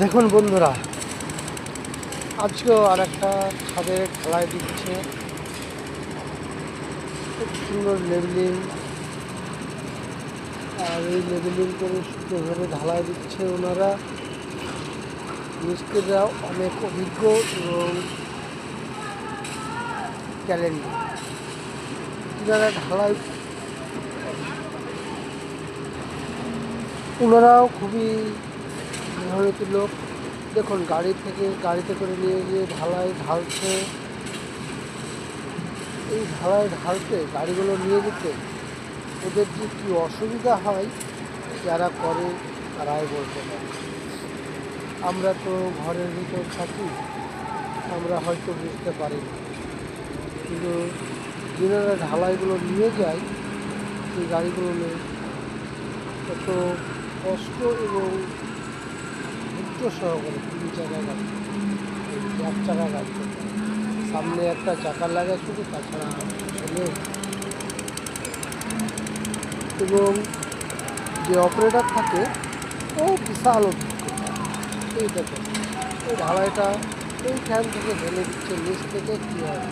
দেখুন বন্ধুরা, আজকেও আর একটা ছাদের ঢালাই দিচ্ছে। খুব সুন্দর লেবেলিং, আর এই লেবেলিং করে সুন্দরভাবে ঢালাই দিচ্ছে ওনারা। মিস্ত্রিরা অনেক অভিজ্ঞ এবং ট্যালেন্টেড। ওনারা ঢালাই ওনারাও খুবই মেহনতি লোক। দেখুন গাড়িতে করে নিয়ে গিয়ে ঢালাই ঢালছে। এই ঢালাই ঢালতে গাড়িগুলো নিয়ে যেতে ওদের যে কী অসুবিধা হয় যারা করে তারাই বলতে পারে। আমরা তো ঘরের ভিতর থাকি, আমরা হয়তো বুঝতে পারি না, কিন্তু যারা ঢালাইগুলো নিয়ে যায় সেই গাড়িগুলো নিয়ে কত কষ্ট এবং ধৈর্য সহকারে 3 চাকা গাড়ি, 1 চাকা গাড়ি, সামনে একটা চাকা লাগা শুধু, তাছাড়া পেছনে। এবং যে অপারেটর থাকে ও বিশাল অভিজ্ঞতা। এই দেখো, এই ঢালাইটা এইখান থেকে ঢেলে দিচ্ছে, নিচ থেকে কী হয়